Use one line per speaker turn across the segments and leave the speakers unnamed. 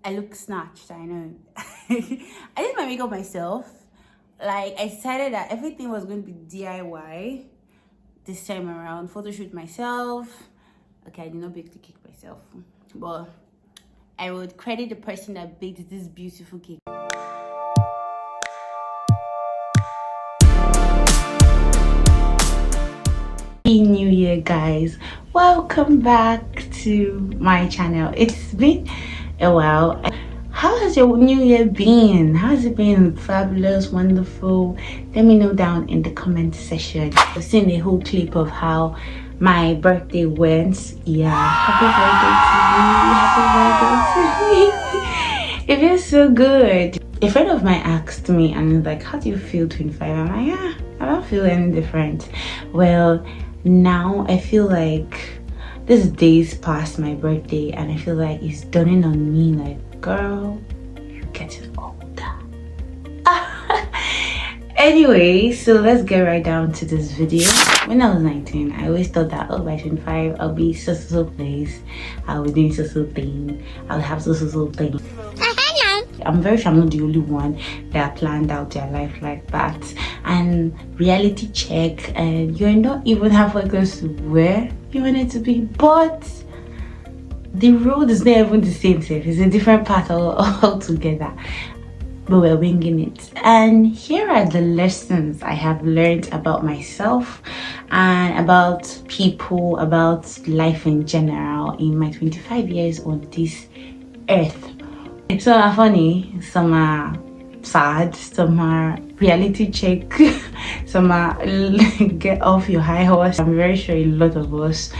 I look snatched, I know. I did my makeup myself. Like, I decided that everything was going to be DIY this time around. Photo shoot myself. Okay, I did not bake the cake myself, but I would credit the person that baked this beautiful cake. Happy New Year, guys. Welcome back to my channel. It's been a while. How has your new year been? How has it been? Fabulous, wonderful? Let me know down in the comment section. I've seen a whole clip of how my birthday went. Yeah, happy birthday to me. Happy birthday to me. It feels so good. A friend of mine asked me and was like, how do you feel 25? I'm like, yeah, I don't feel any different. Well, now I feel like this is days past my birthday and I feel like it's dawning on me like, girl, you're getting older. Anyway, so let's get right down to this video. When I was 19, I always thought that, oh, by 25 I'll be so place, I'll be doing so thing, I'll have so thing. I'm very sure I'm not the only one that planned out their life like that. And reality check, and you're not even halfway close to where you want it to be, but the road is not even the same. It's a different path altogether, but we're winging it. And here are the lessons I have learned about myself and about people, about life in general in my 25 years on this earth. Some are funny, some are sad, some are reality check, some are get off your high horse. I'm very sure a lot of us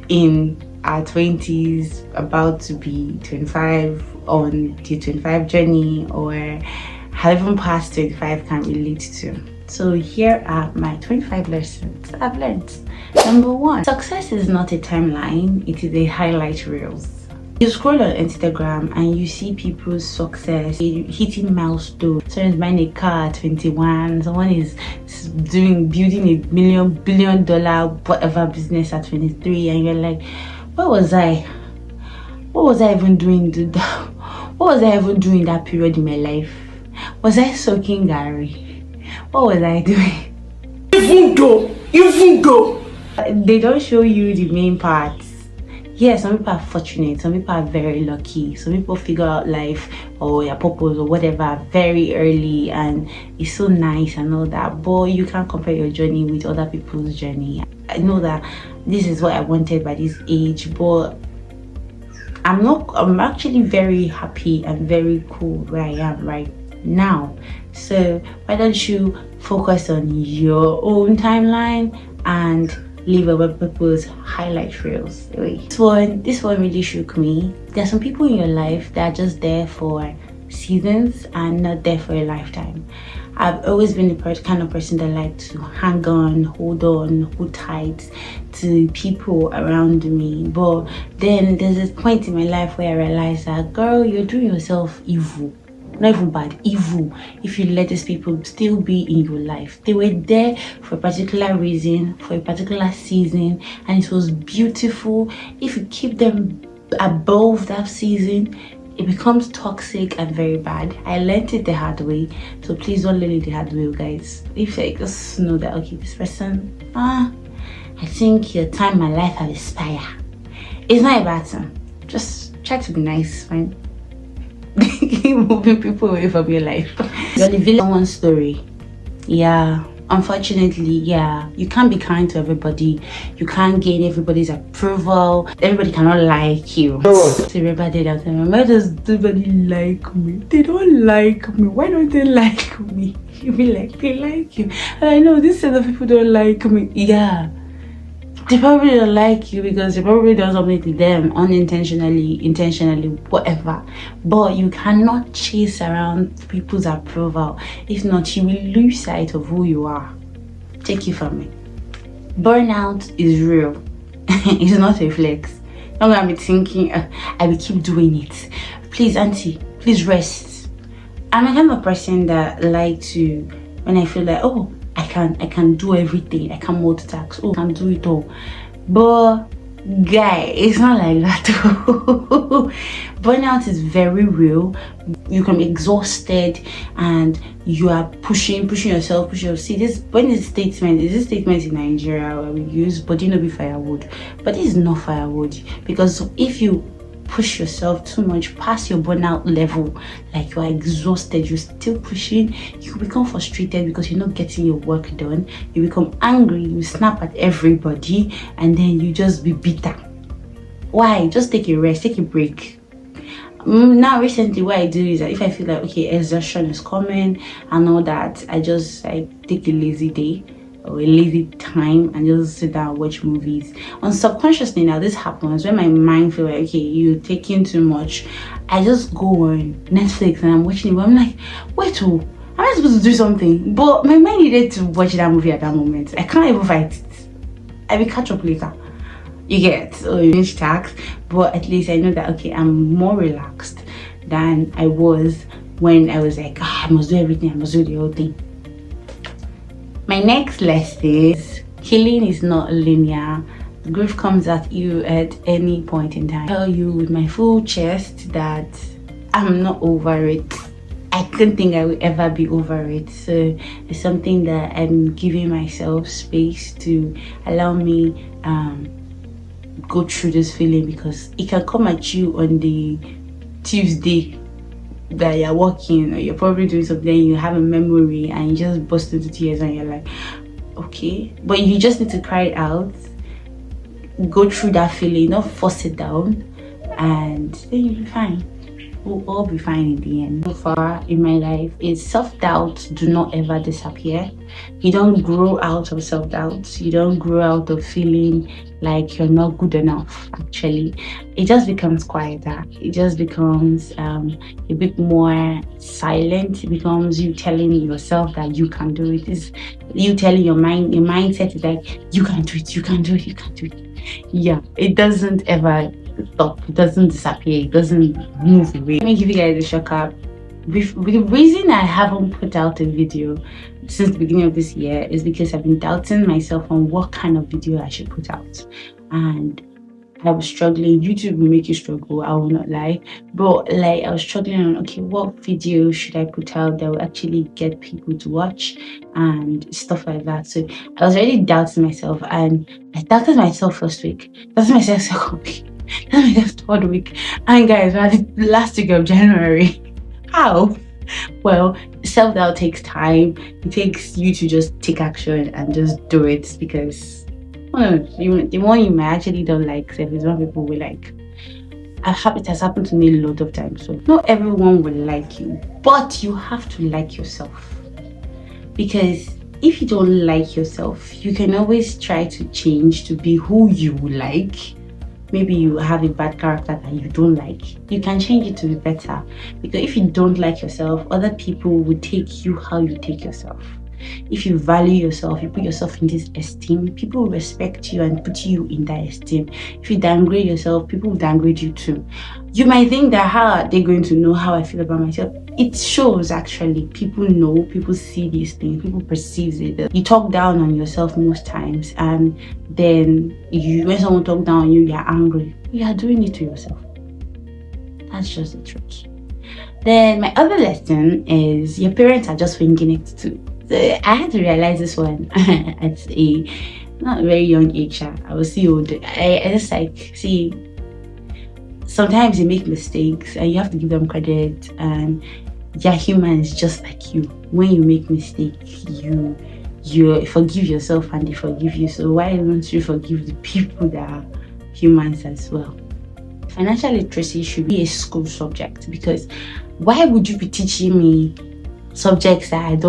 in our 20s, about to be 25, on the 25 journey, or have even past 25, can relate to. So here are my 25 lessons I've learned. Number 1, success is not a timeline, it is a highlight reels. You scroll on Instagram and you see people's success, hitting milestones. Someone's buying a car at 21, someone is building a billion dollar whatever business at 23, and you're like, what was I even doing what was I even doing that period in my life? Was I soaking Gary? What was I doing? Even though they don't show you the main parts. Yeah, some people are fortunate, some people are very lucky, some people figure out life or their purpose or whatever very early, and it's so nice and all that, but you can't compare your journey with other people's journey. I know that this is what I wanted by this age, but I'm actually very happy and very cool where I am right now. So why don't you focus on your own timeline and leave other people's highlight reels. This one really shook me. There are some people in your life that are just there for seasons and not there for a lifetime. I've always been the kind of person that like to hang on, hold tight to people around me. But then there's this point in my life where I realized that, girl, you're doing yourself evil. Not even bad, evil, if you let these people still be in your life. They were there for a particular reason, for a particular season, and it was beautiful. If you keep them above that season, it becomes toxic and very bad. I learned it the hard way, so please don't learn it the hard way, guys. If I just know that, okay, this person, I think your time in my life have expired. It's not a bad thing. Just try to be nice, fine. Keep moving people away from your life. You're living someone's story. Yeah, unfortunately, yeah, you can't be kind to everybody. You can't gain everybody's approval. Everybody cannot like you. So everybody does. Why does nobody like me? They don't like me. Why don't they like me? You be like, they like you. And I know this set of people don't like me. Yeah, they probably don't like you because you probably done something to them unintentionally, intentionally, whatever. But you cannot chase around people's approval. If not, you will lose sight of who you are. Take it from me. Burnout is real. It's not a flex. I'm gonna be thinking, I will keep doing it. Please, auntie, please rest. I'm a kind of person that like to, when I feel like, oh, I can do everything. I can multitask. Oh, I can do it all. But Guy, it's not like that. Burnout is very real. You can be exhausted and you are pushing yourself. See, this when this statement is this statement in Nigeria where we use body no be firewood, but this is not firewood, because if you push yourself too much past your burnout level, like you are exhausted, you're still pushing, you become frustrated because you're not getting your work done, you become angry, you snap at everybody, and then you just be bitter. Why? Just take a rest, take a break. Now recently what I do is that if I feel like okay, exhaustion is coming and all that, I just like take a lazy day or a lazy time and just sit down and watch movies. Unsubconsciously now this happens when my mind feels like okay, you're taking too much. I just go on Netflix and I'm watching it, but I'm like, wait, oh, am I supposed to do something? But my mind needed to watch that movie at that moment. I can't even fight it. I will catch up later. You get, so you finish tax, but at least I know that okay, I'm more relaxed than I was when I was like, I must do everything, I must do the whole thing. My next lesson is healing is not linear. Grief comes at you at any point in time. I tell you with my full chest that I'm not over it. I couldn't think I would ever be over it. So it's something that I'm giving myself space to allow me go through this feeling, because it can come at you on the Tuesday that you're working or you're probably doing something, you have a memory and you just burst into tears and you're like, okay, but you just need to cry it out, go through that feeling, not force it down, and then you'll be fine. We'll all be fine in the end. So far in my life, is self-doubt do not ever disappear. You don't grow out of self-doubt. You don't grow out of feeling like you're not good enough. Actually, it just becomes quieter. It just becomes a bit more silent. It becomes you telling yourself that you can do it. It's you telling your mind, your mindset is like, you can do it, you can do it, you can do it. Yeah, it doesn't ever stop. It doesn't disappear. It doesn't move away. Let me give you guys a shock up. The reason I haven't put out a video since the beginning of this year is because I've been doubting myself on what kind of video I should put out, and I was struggling. YouTube will make you struggle, I will not lie, but like I was struggling on okay, what video should I put out that will actually get people to watch and stuff like that. So I was already doubting myself, and I doubted myself first week, doubted myself second week, doubted myself third week, and guys, we're at the last week of January. How? Well, self-doubt takes time. It takes you to just take action and just do it, because the one you may actually don't like is one people will like. It has happened to me a lot of times. So not everyone will like you, but you have to like yourself, because if you don't like yourself, you can always try to change to be who you like. Maybe you have a bad character that you don't like, you can change it to be better, because if you don't like yourself, other people will take you how you take yourself. If you value yourself, you put yourself in this esteem, people will respect you and put you in that esteem. If you downgrade yourself, people will downgrade you too. You might think that how are they going to know how I feel about myself? It shows actually. People know, people see these things, people perceive it. You talk down on yourself most times, and then when someone talks down on you, you're angry. You are doing it to yourself. That's just the truth. Then my other lesson is your parents are just winging it too. So I had to realize this one at a not very young age. I was still old. I just like see. Sometimes they make mistakes and you have to give them credit, and they're humans just like you. When you make mistakes, you forgive yourself and they forgive you. So why don't you forgive the people that are humans as well? Financial literacy should be a school subject, because why would you be teaching me subjects that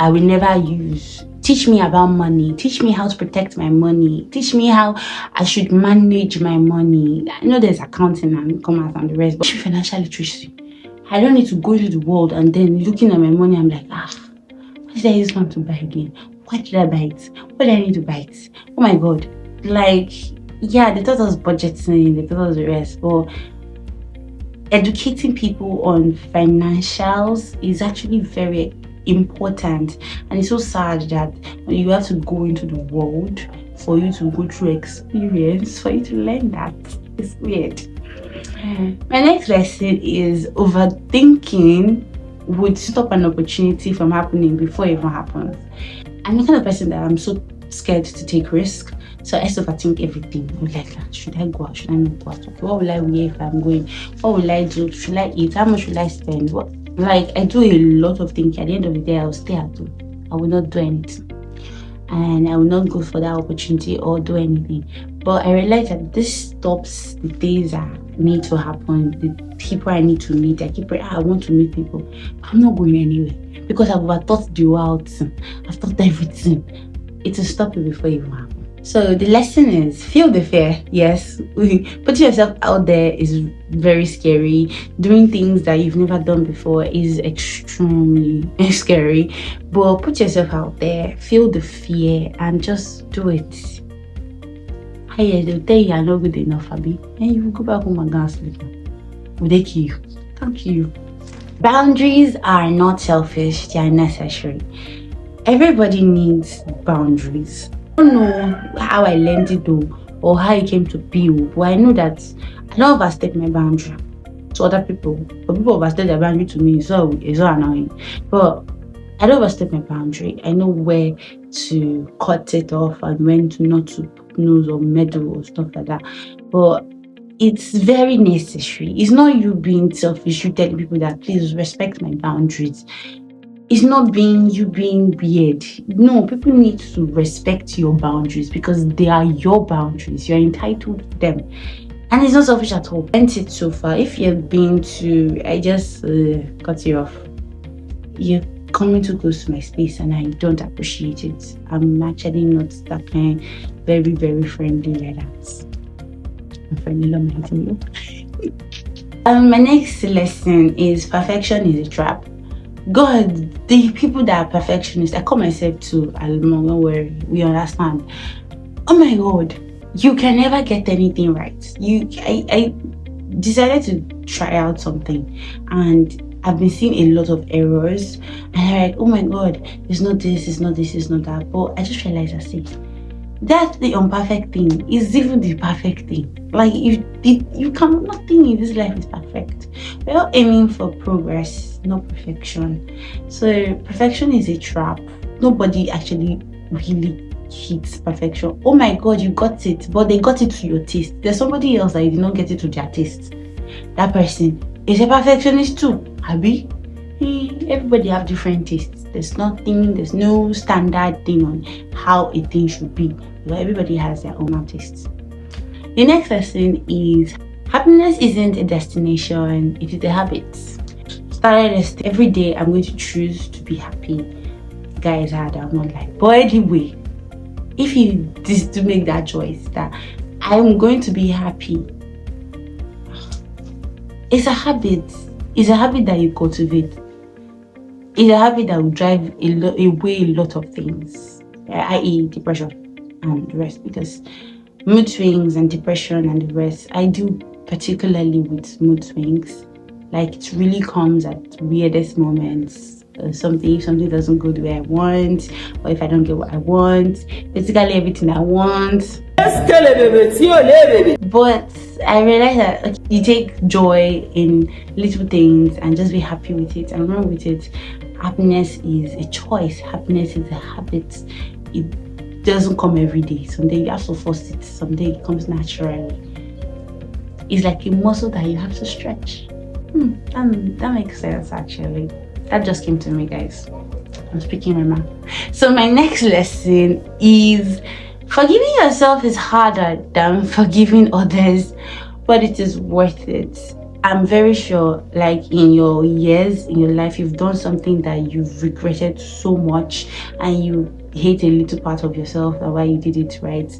I will never use? Teach me about money, teach me how to protect my money, teach me how I should manage my money. I know there's accounting and commerce and the rest, but financial literacy, I don't need to go into the world and then looking at my money, I'm like, what did I use one to buy again? Why did I buy it? What did I need to buy it? Oh my god. Like, yeah, they taught us budgeting, they taught us the rest, but educating people on financials is actually very important. And it's so sad that you have to go into the world for you to go through experience for you to learn that. It's weird. My next lesson is overthinking would stop an opportunity from happening before it even happens. I'm the kind of person that I'm so scared to take risks. So I overthink everything. I'm like, should I go out? Should I not go out? Okay, what will I wear if I'm going? What will I do? Should I eat? How much will I spend? What? Like, I do a lot of thinking. At the end of the day, I will stay at home. I will not do anything. And I will not go for that opportunity or do anything. But I realize that this stops the days that need to happen, the people I need to meet. I keep praying, I want to meet people. I'm not going anywhere because I've overthought the world. I've thought everything. It will stop it before it even happens. So the lesson is feel the fear. Yes, putting yourself out there is very scary. Doing things that you've never done before is extremely scary. But put yourself out there, feel the fear, and just do it. They'll tell you are not good enough, Abby, and you will go back home and go and sleep. Will they kill you? Can't kill you. Boundaries are not selfish; they are necessary. Everybody needs boundaries. I don't know how I learned it though, or how it came to be, but I know that I don't overstep my boundary to other people. But people overstep their boundary to me, so it's so annoying. But I don't overstep my boundary. I know where to cut it off and when to not to put nose or meddle or stuff like that. But it's very necessary. It's not you being selfish, you telling people that please respect my boundaries. It's not you being weird. No, people need to respect your boundaries because they are your boundaries. You're entitled to them. And it's not selfish at all. Went it so far. If you're being too, I just cut you off. You're coming too close to my space and I don't appreciate it. I'm actually not that kind, very, very friendly like that. I'm friendly, love my you. My next lesson is perfection is a trap. God, the people that are perfectionists, I call myself too, don't worry, we understand. Oh my God, you can never get anything right. I decided to try out something and I've been seeing a lot of errors and I'm like, oh my God, it's not this, it's not this, it's not that. But I just realized that's the imperfect thing is even the perfect thing. Like you can, nothing in this life is perfect. We're all aiming for progress, not perfection. So perfection is a trap. Nobody actually really hits perfection. Oh my God, you got it, but they got it to your taste. There's somebody else that you did not get it to their taste. That person is a perfectionist too, Abby. Everybody have different tastes. There's no standard thing on how a thing should be. But everybody has their own tastes. The next lesson is happiness isn't a destination, it is a habit. Started this every day. I'm going to choose to be happy. Guys, I'm not like, but anyway, if you just to make that choice that I'm going to be happy, it's a habit. It's a habit that you cultivate. It's a habit that will drive away a lot of things, i.e. depression and the rest, because mood swings and depression and the rest, I do particularly with mood swings. Like it really comes at weirdest moments. If something doesn't go the way I want, or if I don't get what I want, basically everything I want. But I realize that you take joy in little things and just be happy with it and run with it. Happiness is a choice. Happiness is a habit. It doesn't come every day. Someday you have to force it. Someday it comes naturally. It's like a muscle that you have to stretch. That makes sense actually. That just came to me, guys. I'm speaking my mind. So my next lesson is forgiving yourself is harder than forgiving others, but it is worth it. I'm very sure, like in your years, in your life, you've done something that you've regretted so much and you hate a little part of yourself and why you did it, right?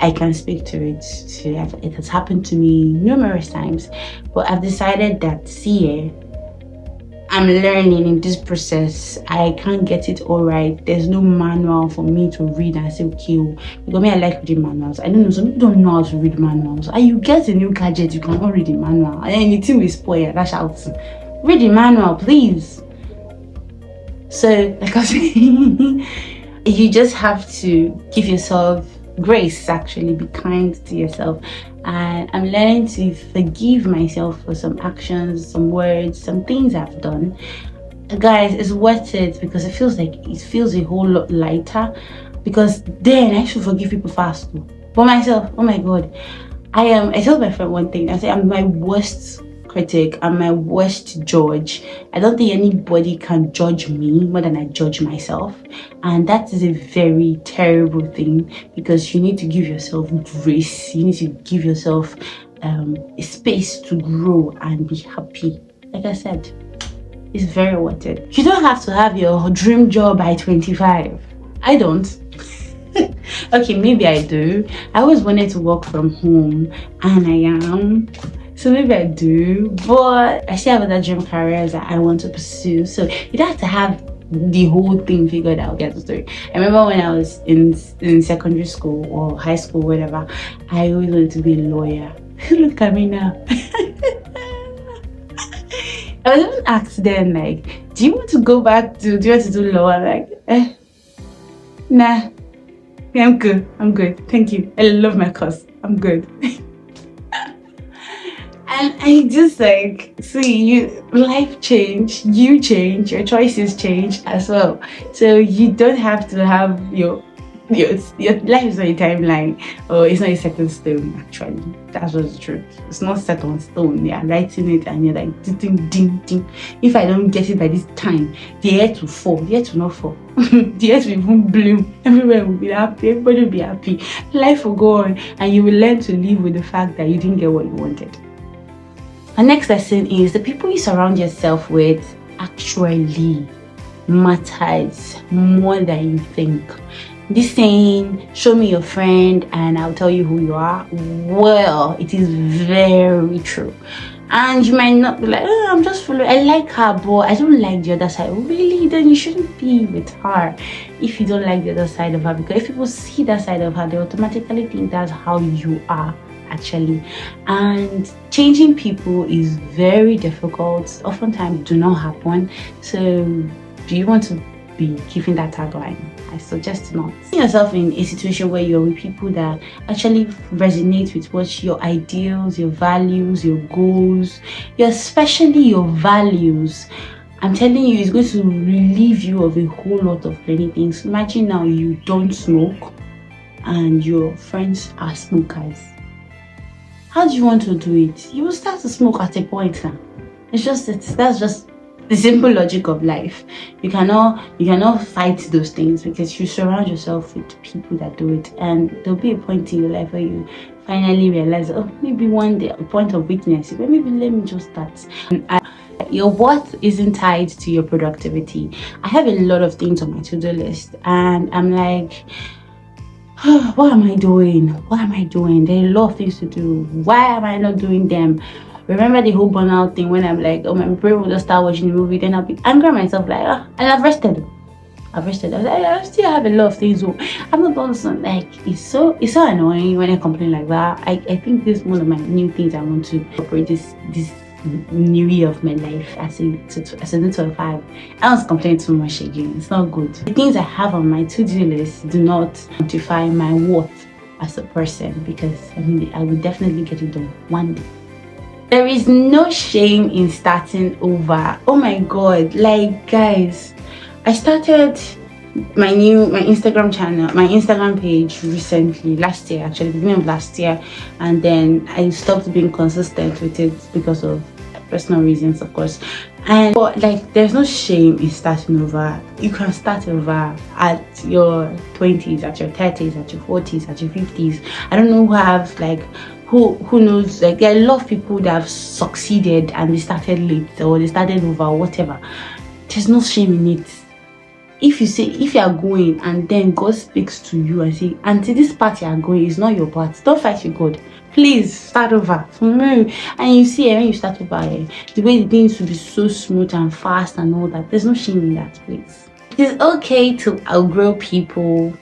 I can speak to it. It has happened to me numerous times, but I've decided that, I'm learning in this process. I can't get it all right. There's no manual for me to read and say, okay, because me, I like reading manuals. I don't know, some people don't know how to read manuals. And you get a new gadget, you cannot read the manual. And anything will spoil, that's out. Read the manual, please. So, like I was saying, you just have to give yourself grace, actually. Be kind to yourself. And I'm learning to forgive myself for some actions, some words, some things I've done. Guys, it's worth it because it feels a whole lot lighter, because then I should forgive people fast too. But myself, oh my god, I told my friend one thing. I said I'm my worst critic, I'm my worst judge. I don't think anybody can judge me more than I judge myself, and that is a very terrible thing, because you need to give yourself grace. You need to give yourself a space to grow and be happy. Like I said, it's very worth it. You don't have to have your dream job by 25. I don't. Okay, maybe I do. I always wanted to work from home, and I am. So maybe I do, but I still have other dream careers that I want to pursue. So you don't have to have the whole thing figured out. Get the story. I remember when I was in secondary school or high school, whatever, I always wanted to be a lawyer. Look at me now. I was even asked then, like, do you want to do law? I'm like, nah, yeah, I'm good, thank you. I love my course, I'm good. And I just like, see, life change, you change, your choices change as well. So you don't have to have your life is not a timeline, or it's not a set in stone. Actually, that's what's the truth. It's not set on stone. You're writing it and you're like ding ding ding. If I don't get it by this time, the earth will fall. The earth will not fall. The earth will even bloom. Everywhere will be happy. Everybody will be happy. Life will go on, and you will learn to live with the fact that you didn't get what you wanted. The next lesson is the people you surround yourself with actually matters more than you think. This saying, show me your friend and I'll tell you who you are, well, it is very true. And you might not be like, oh, I'm just following, I like her, but I don't like the other side. Really? Then you shouldn't be with her if you don't like the other side of her, because if people see that side of her, they automatically think that's how you are actually. And changing people is very difficult. Oftentimes do not happen. So do you want to be giving that tagline? I suggest not. See yourself in a situation where you're with people that actually resonate with what your ideals, your values, your goals, especially your values. I'm telling you, it's going to relieve you of a whole lot of many things. Imagine now you don't smoke and your friends are smokers. How do you want to do it? You will start to smoke at a point now. That's just the simple logic of life. You cannot fight those things, because you surround yourself with people that do it, and there'll be a point in your life where you finally realize, oh, maybe one day, a point of weakness, but maybe let me just start. Your worth isn't tied to your productivity. I have a lot of things on my to-do list, and I'm like, what am I doing? What am I doing? There are a lot of things to do. Why am I not doing them? Remember the whole burnout thing, when I'm like, oh, my brain will just start watching the movie, then I'll be angry at myself, like, oh, and I've rested. I was like, I still have a lot of things. So I'm not done something. Like, it's so annoying when I complain like that. I think this is one of my new things I want to operate this new year of my life as a new 25. I don't complain too much again. It's not good. The things I have on my to-do list do not quantify my worth as a person, because I mean, I will definitely get it done one day. There is no shame in starting over. Oh my god, like, guys, I started my Instagram channel, my Instagram page recently, last year, actually, beginning of last year, and then I stopped being consistent with it because of personal reasons, of course. But like, there's no shame in starting over. You can start over at your 20s, at your 30s, at your 40s, at your 50s. I don't know who have like who knows, like, there are a lot of people that have succeeded and they started late, or they started over, or whatever. There's no shame in it. If you are going and then God speaks to you and say, until this part you are going is not your part, don't fight with God. Please start over. And you see, when you start over, the way the things will be so smooth and fast and all that. There's no shame in that, please. It is okay to outgrow people,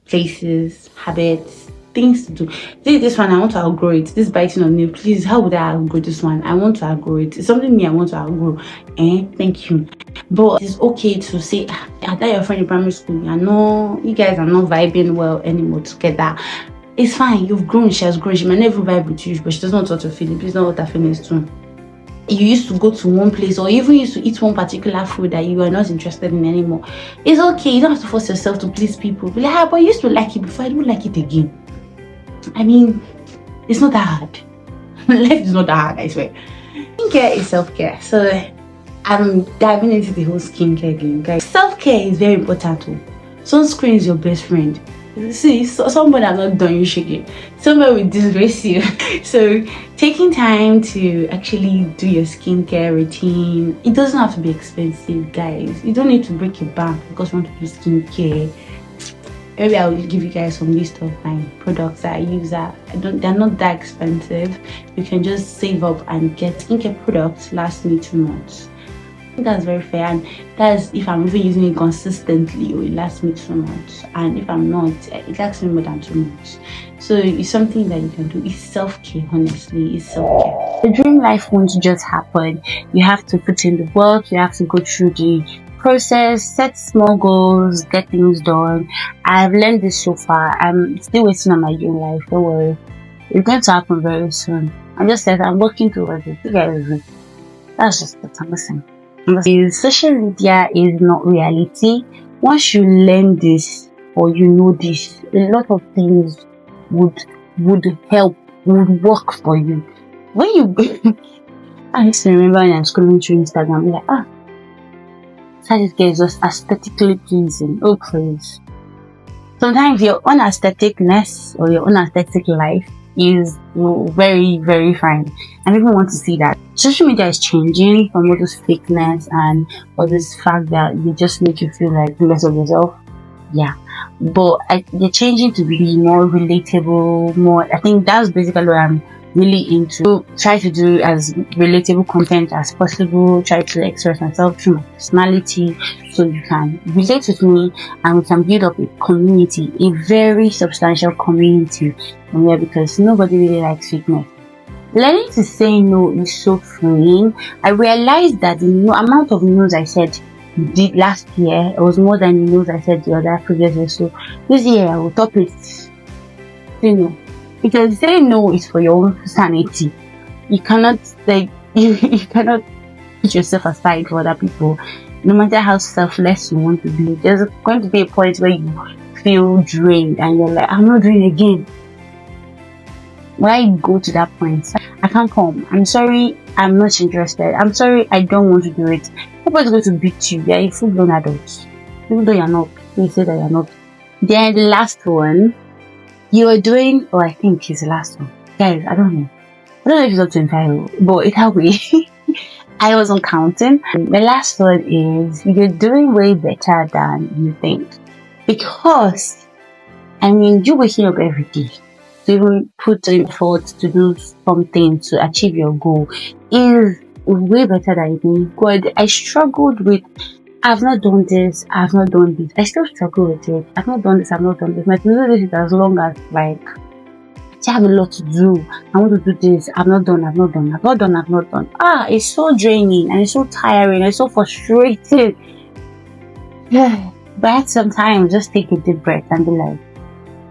places, habits, things to do. This one, I want to outgrow it. This biting of nail, please, how would I outgrow this one? I want to outgrow it. It's something me I want to outgrow. Thank you. But it's okay to say, I thought your friend in primary school, I know you guys are not vibing well anymore together. It's fine, you've grown, she has grown, she might never vibe with you, but she doesn't want to feel it. Please don't hurt her feelings too. You used to go to one place or even used to eat one particular food that you are not interested in anymore. It's okay, you don't have to force yourself to please people. Be like, but I used to like it before, I don't like it again. I mean, it's not that hard. Life is not that hard, I swear. Skincare is self-care. So I'm diving into the whole skincare game, guys. Self-care is very important too. Sunscreen is your best friend. See, somebody I'm not done you shaking. Somebody will disgrace you. So taking time to actually do your skincare routine, it doesn't have to be expensive, guys. You don't need to break your bank because you want to do skincare. Maybe I will give you guys some list of my products that I use that they're not that expensive. You can just save up and get skincare products last me 2 months. I think that's very fair, and that's if I'm even using it consistently, it will last me 2 months, and if I'm not, it lasts me more than 2 months. So it's something that you can do. It's self-care, honestly. It's self-care. The dream life won't just happen. You have to put in the work, you have to go through the process, set small goals, get things done. I've learned this so far. I'm still waiting on my dream life. Don't worry, it's going to happen very soon. I just said I'm working towards it. You guys, that's just what I'm saying. Social media is not reality. Once you learn this or you know this, a lot of things would help, would work for you. When you I used to remember when I'm scrolling through Instagram, like, this girl is just aesthetically pleasing. Oh please. Sometimes your unaestheticness or your unaesthetic life is very, very fine, and people want to see that. Social media is changing from all this fakeness and all this fact that they just make you feel like less of yourself. Yeah, but they're changing to be more relatable, more. I think that's basically what I'm really into. So try to do as relatable content as possible. Try to express myself through my personality, so you can relate with me and we can build up a community, a very substantial community from here, because nobody really likes fakeness. Learning to say no is so freeing. I realized that the amount of no's I said did last year, it was more than the no's I said the other previous year. So this year I will top it. Say no. Because saying no is for your own sanity. You cannot you cannot put yourself aside for other people. No matter how selfless you want to be, there's going to be a point where you feel drained and you're like, I'm not doing it again. Why go to that point? I can't come. I'm sorry, I'm not interested. I'm sorry, I don't want to do it. Nobody's going to beat you. You're a full-blown adult. Even though you're not. You say that you're not. Then the last one, you are doing, I think it's the last one. Guys, I don't know if it's up to entitled, but it helped me. I wasn't counting. The last one is, you're doing way better than you think. Because, you're waking up every day to even put in effort to do something to achieve your goal is way better than you think. God, I struggled with, I've not done this, I've not done this. I still struggle with it. I've not done this, I've not done this. My to-do list is as long as, I have a lot to do. I want to do this. I've not done. It's so draining and it's so tiring. It's so frustrating. But sometimes just take a deep breath and be like,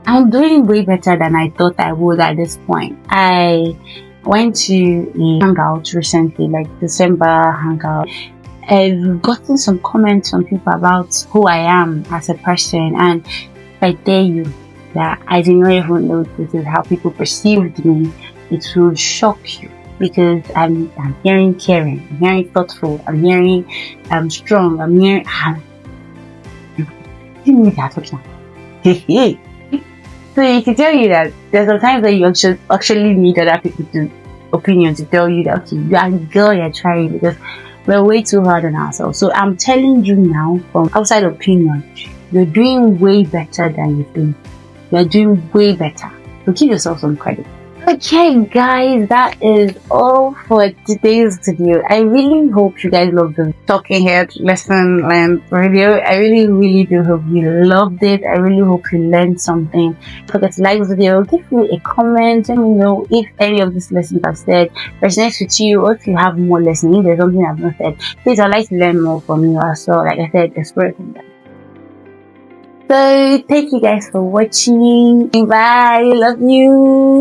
I'm doing way better than I thought I would at this point. I went to a hangout recently, like December hangout. I've gotten some comments from people about who I am as a person, and I dare you that I did not even know this is how people perceived me, it will shock you, because I'm hearing caring, I'm hearing thoughtful, I'm hearing strong, I'm hearing you need that okay. So it can tell you that there's sometimes that you actually need other people's opinion to tell you that, okay, you are a girl, you're trying, because we're way too hard on ourselves. So I'm telling you now, from outside opinion, you're doing way better than you think. You're doing way better. So give yourself some credit. Okay, guys, that is all for today's video. I really hope you guys loved the talking head lesson and video. I really do hope you loved it. I really hope you learned something. Don't forget to like this video, give me a comment, let me know if any of these lessons I've said resonates with you, or if you have more lessons, if there's something I've not said. Please, I'd like to learn more from you as well. Like I said, explore from them. So thank you guys for watching. Bye. Love you.